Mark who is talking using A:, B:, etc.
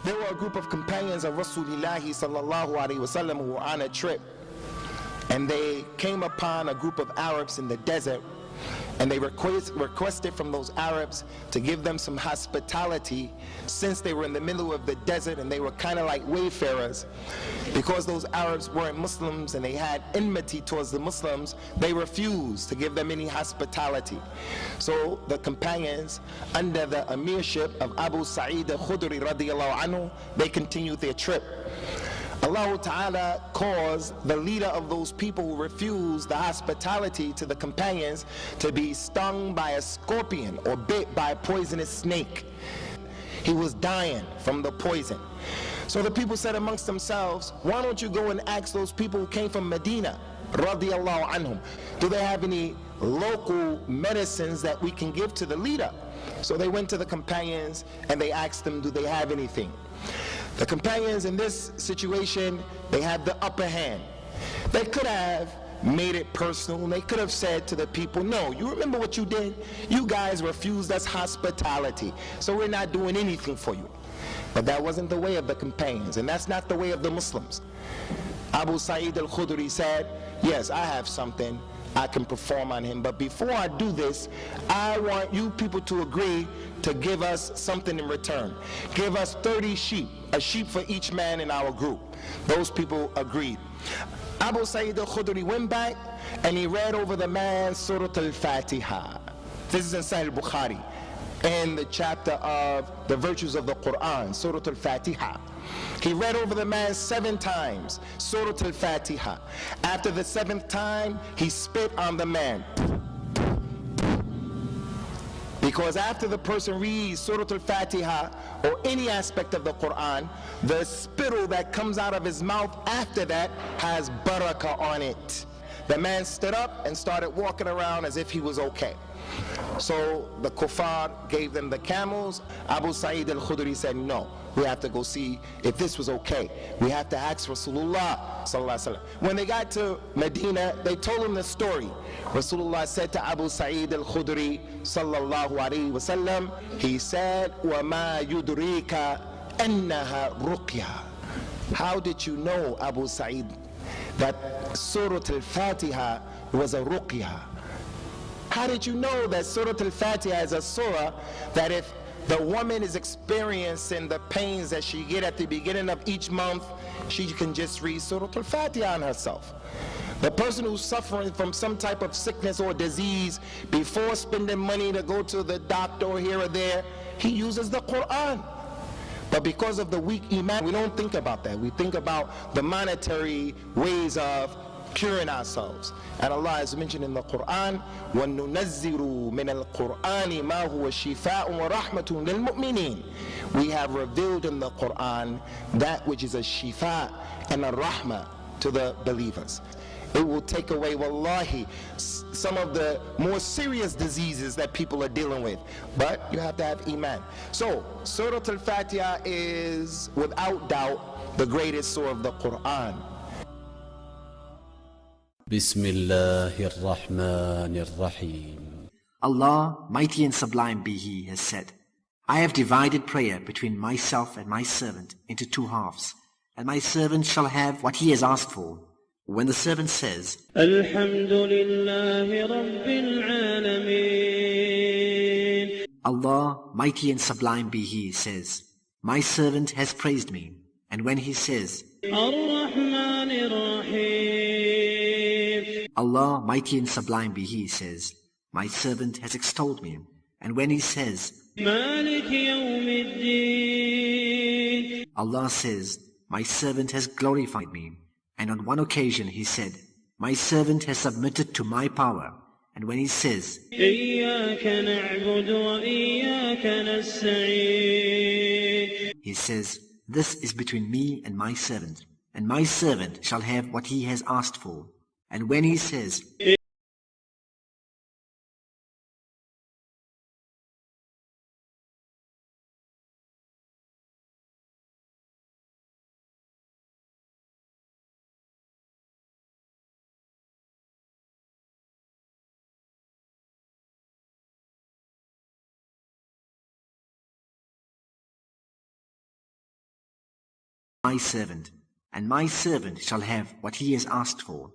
A: There were a group of companions of Rasulullah sallallahu alaihi wasallam who were on a trip, and they came upon a group of Arabs in the desert, and they requested from those Arabs to give them some hospitality, since they were in the middle of the desert and they were kind of like wayfarers. Because those Arabs weren't Muslims and they had enmity towards the Muslims, they refused to give them any hospitality. So the companions, under the emirship of Abu Sa'id al-Khudri radiyallahu anhu, they continued their trip. Allah Ta'ala caused the leader of those people who refused the hospitality to the companions to be stung by a scorpion or bit by a poisonous snake. He was dying from the poison. So the people said amongst themselves, why don't you go and ask those people who came from Medina, radiyallahu anhum, do they have any local medicines that we can give to the leader? So they went to the companions and they asked them, do they have anything? The companions in this situation, they had the upper hand. They could have made it personal. They could have said to the people, no, you remember what you did? You guys refused us hospitality, so we're not doing anything for you. But that wasn't the way of the companions, and that's not the way of the Muslims. Abu Sa'id al-Khudri said, yes, I have something I can perform on him, but before I do this, I want you people to agree to give us something in return. Give us 30 sheep, a sheep for each man in our group. Those people agreed. Abu Sa'id al-Khudri went back and he read over the man Surah al-Fatiha. This is in Sahih al-Bukhari, in the chapter of the virtues of the Quran, Surah al-Fatiha. He read over the man 7 times, Surah al-Fatiha. After the 7th time, he spit on the man. Because after the person reads Surah al-Fatiha or any aspect of the Quran, the spittle that comes out of his mouth after that has barakah on it. The man stood up and started walking around as if he was okay. So the kuffar gave them the camels. Abu Sa'id al-Khudri said, no, we have to go see if this was okay. We have to ask Rasulullah sallallahu alaihi wasallam. When they got to Medina, they told him the story. Rasulullah said to Abu Sa'id al-Khudri sallallahu alaihi wasallam, he said, وَمَا يُدْرِيكَ أَنَّهَا رُقْيَةٌ. How did you know, Abu Sa'id, that Surah al-Fatiha was a ruqyah? How did you know that Surah al-Fatiha is a surah that if the woman is experiencing the pains that she get at the beginning of each month, she can just read Surah al-Fatiha on herself? The person who's suffering from some type of sickness or disease, before spending money to go to the doctor or here or there, he uses the Quran. But because of the weak iman, we don't think about that. We think about the monetary ways of curing ourselves. And Allah has mentioned in the Quran, وَنُنَزِّرُ مِنَ الْقُرْآنِ مَا هُوَ شِفَاءٌ وَرَحْمَةٌ لِلْمُؤْمِنِينَ. We have revealed in the Quran that which is a shifa and a rahmah to the believers. It will take away, wallahi, some of the more serious diseases that people are dealing with. But you have to have iman. So, Surah al-Fatiha is, without doubt, the greatest surah of the Quran.
B: Bismillahir-Rahmanir-Rahim. Allah, mighty and sublime be He, has said, I have divided prayer between myself and my servant into 2 halves, and my servant shall have what he has asked for. When the servant says, Alhamdulillahi Rabbil Alameen, Allah, mighty and sublime be He, says, my servant has praised me. And when he says, Ar-Rahmanir Rahim, Allah, mighty and sublime be He, says, my servant has extolled me. And when he says, Malik Yawmiddin, Allah says, my servant has glorified me. And on one occasion he said, my servant has submitted to my power. And when he says, إِيَّاكَ نَعْبُدُ وَإِيَّاكَ نَسْتَعِينُ, he says, this is between me and my servant shall have what he has asked for. And when he says, my servant, and my servant shall have what he has asked for.